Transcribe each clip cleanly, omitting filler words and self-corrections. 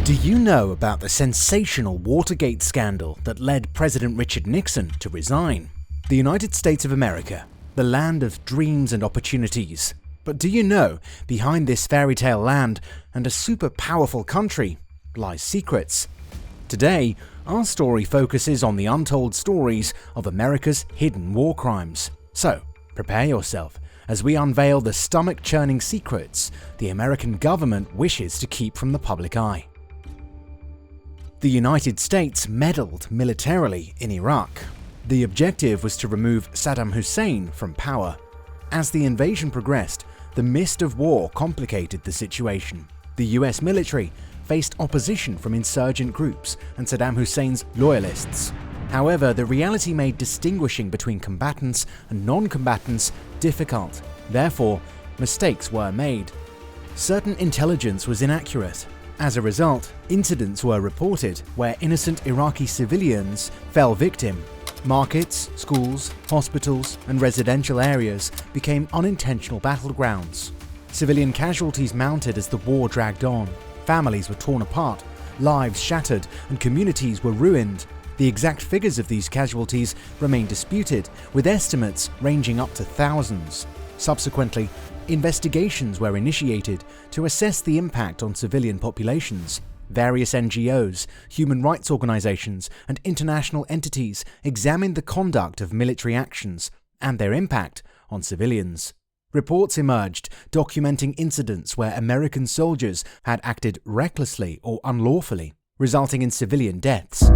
Do you know about the sensational Watergate scandal that led President Richard Nixon to resign? The United States of America, the land of dreams and opportunities. But do you know, behind this fairy tale land and a super powerful country lies secrets? Today, our story focuses on the untold stories of America's hidden war crimes. So, prepare yourself as we unveil the stomach-churning secrets the American government wishes to keep from the public eye. The United States meddled militarily in Iraq. The objective was to remove Saddam Hussein from power. As the invasion progressed, the mist of war complicated the situation. The US military faced opposition from insurgent groups and Saddam Hussein's loyalists. However, the reality made distinguishing between combatants and non-combatants difficult. Therefore, mistakes were made. Certain intelligence was inaccurate. As a result, incidents were reported where innocent Iraqi civilians fell victim. Markets, schools, hospitals, and residential areas became unintentional battlegrounds. Civilian casualties mounted as the war dragged on. Families were torn apart, lives shattered, and communities were ruined. The exact figures of these casualties remain disputed, with estimates ranging up to thousands. Subsequently, investigations were initiated to assess the impact on civilian populations. Various NGOs, human rights organizations, and international entities examined the conduct of military actions and their impact on civilians. Reports emerged documenting incidents where American soldiers had acted recklessly or unlawfully, resulting in civilian deaths.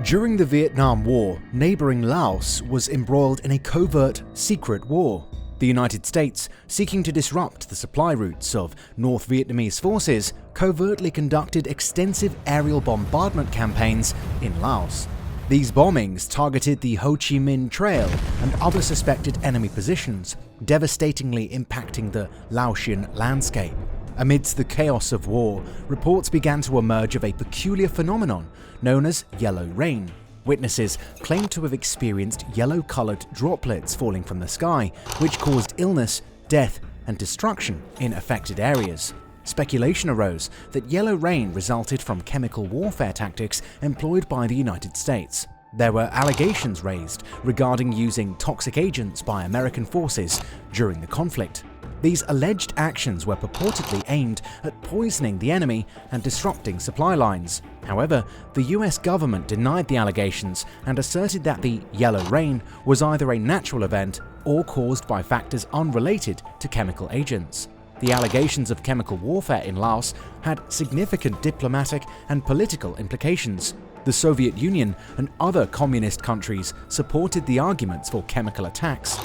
During the Vietnam War, neighboring Laos was embroiled in a covert, secret war. The United States, seeking to disrupt the supply routes of North Vietnamese forces, covertly conducted extensive aerial bombardment campaigns in Laos. These bombings targeted the Ho Chi Minh Trail and other suspected enemy positions, devastatingly impacting the Laotian landscape. Amidst the chaos of war, reports began to emerge of a peculiar phenomenon known as yellow rain. Witnesses claimed to have experienced yellow-colored droplets falling from the sky, which caused illness, death, and destruction in affected areas. Speculation arose that yellow rain resulted from chemical warfare tactics employed by the United States. There were allegations raised regarding using toxic agents by American forces during the conflict. These alleged actions were purportedly aimed at poisoning the enemy and disrupting supply lines. However, the US government denied the allegations and asserted that the yellow rain was either a natural event or caused by factors unrelated to chemical agents. The allegations of chemical warfare in Laos had significant diplomatic and political implications. The Soviet Union and other communist countries supported the arguments for chemical attacks.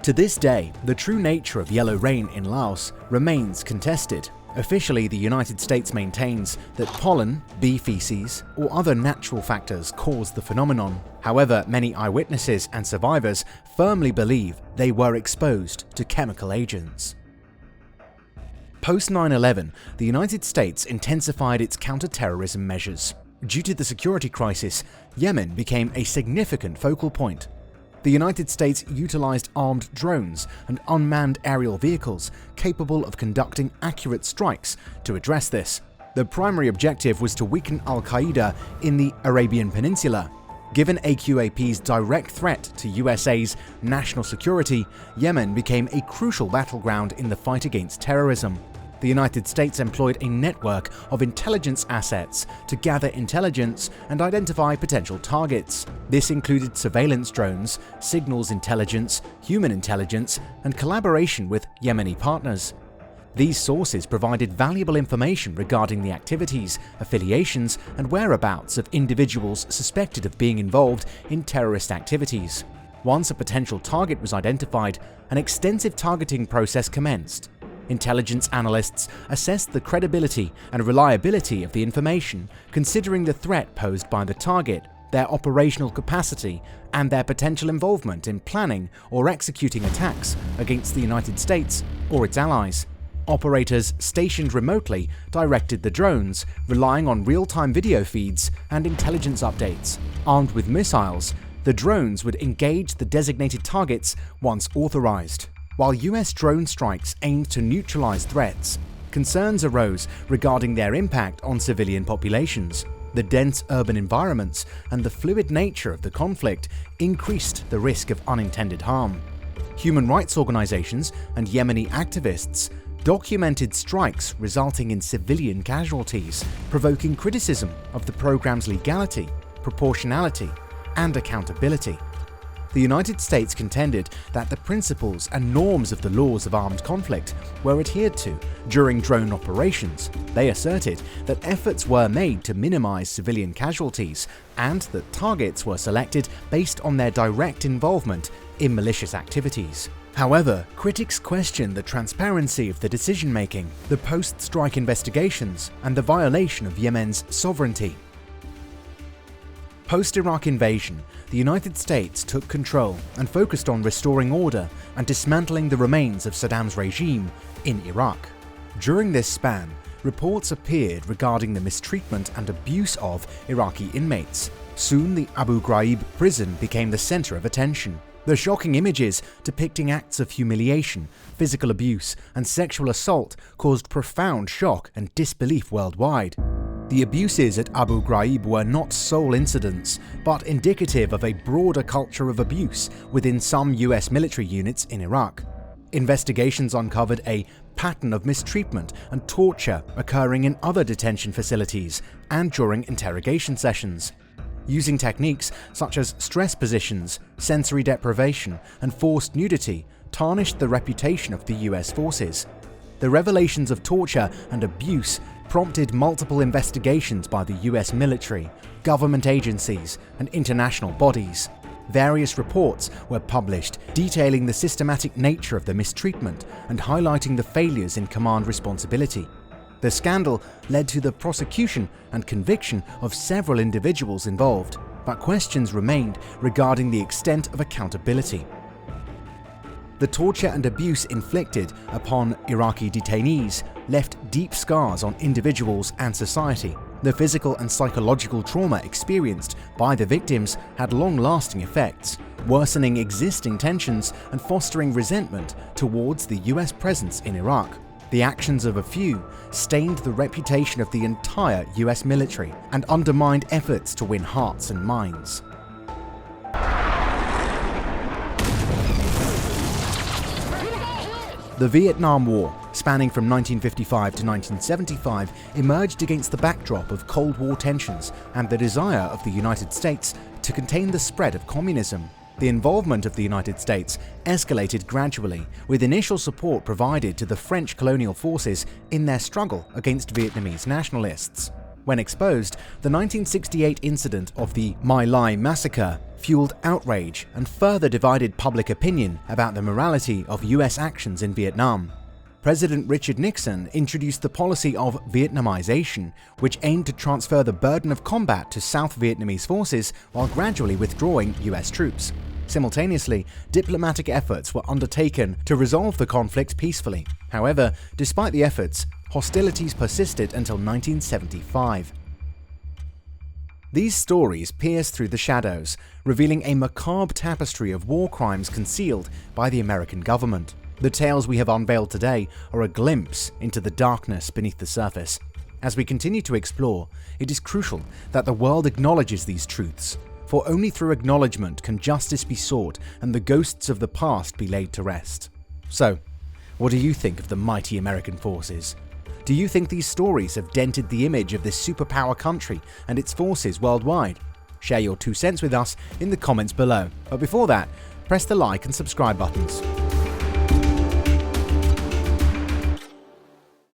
To this day, the true nature of yellow rain in Laos remains contested. Officially, the United States maintains that pollen, bee feces, or other natural factors caused the phenomenon. However, many eyewitnesses and survivors firmly believe they were exposed to chemical agents. Post 9/11, the United States intensified its counter-terrorism measures. Due to the security crisis, Yemen became a significant focal point. The United States utilized armed drones and unmanned aerial vehicles capable of conducting accurate strikes to address this. The primary objective was to weaken Al-Qaeda in the Arabian Peninsula. Given AQAP's direct threat to USA's national security, Yemen became a crucial battleground in the fight against terrorism. The United States employed a network of intelligence assets to gather intelligence and identify potential targets. This included surveillance drones, signals intelligence, human intelligence, and collaboration with Yemeni partners. These sources provided valuable information regarding the activities, affiliations, and whereabouts of individuals suspected of being involved in terrorist activities. Once a potential target was identified, an extensive targeting process commenced. Intelligence analysts assessed the credibility and reliability of the information, considering the threat posed by the target, their operational capacity, and their potential involvement in planning or executing attacks against the United States or its allies. Operators stationed remotely directed the drones, relying on real-time video feeds and intelligence updates. Armed with missiles, the drones would engage the designated targets once authorized. While US drone strikes aimed to neutralize threats, concerns arose regarding their impact on civilian populations. The dense urban environments and the fluid nature of the conflict increased the risk of unintended harm. Human rights organizations and Yemeni activists documented strikes resulting in civilian casualties, provoking criticism of the program's legality, proportionality, and accountability. The United States contended that the principles and norms of the laws of armed conflict were adhered to during drone operations. They asserted that efforts were made to minimize civilian casualties and that targets were selected based on their direct involvement in malicious activities. However, critics questioned the transparency of the decision-making, the post-strike investigations, and the violation of Yemen's sovereignty. Post-Iraq invasion, the United States took control and focused on restoring order and dismantling the remains of Saddam's regime in Iraq. During this span, reports appeared regarding the mistreatment and abuse of Iraqi inmates. Soon the Abu Ghraib prison became the center of attention. The shocking images depicting acts of humiliation, physical abuse, and sexual assault caused profound shock and disbelief worldwide. The abuses at Abu Ghraib were not sole incidents, but indicative of a broader culture of abuse within some US military units in Iraq. Investigations uncovered a pattern of mistreatment and torture occurring in other detention facilities and during interrogation sessions. Using techniques such as stress positions, sensory deprivation, and forced nudity tarnished the reputation of the US forces. The revelations of torture and abuse prompted multiple investigations by the US military, government agencies, and international bodies. Various reports were published detailing the systematic nature of the mistreatment and highlighting the failures in command responsibility. The scandal led to the prosecution and conviction of several individuals involved, but questions remained regarding the extent of accountability. The torture and abuse inflicted upon Iraqi detainees left deep scars on individuals and society. The physical and psychological trauma experienced by the victims had long-lasting effects, worsening existing tensions and fostering resentment towards the US presence in Iraq. The actions of a few stained the reputation of the entire US military and undermined efforts to win hearts and minds. The Vietnam War, spanning from 1955 to 1975, emerged against the backdrop of Cold War tensions and the desire of the United States to contain the spread of communism. The involvement of the United States escalated gradually, with initial support provided to the French colonial forces in their struggle against Vietnamese nationalists. When exposed, the 1968 incident of the My Lai massacre fueled outrage and further divided public opinion about the morality of US actions in Vietnam. President Richard Nixon introduced the policy of Vietnamization, which aimed to transfer the burden of combat to South Vietnamese forces while gradually withdrawing US troops. Simultaneously, diplomatic efforts were undertaken to resolve the conflict peacefully. However, despite the efforts, hostilities persisted until 1975. These stories pierce through the shadows, revealing a macabre tapestry of war crimes concealed by the American government. The tales we have unveiled today are a glimpse into the darkness beneath the surface. As we continue to explore, it is crucial that the world acknowledges these truths, for only through acknowledgement can justice be sought and the ghosts of the past be laid to rest. So, what do you think of the mighty American forces? Do you think these stories have dented the image of this superpower country and its forces worldwide? Share your 2 cents with us in the comments below. But before that, press the like and subscribe buttons.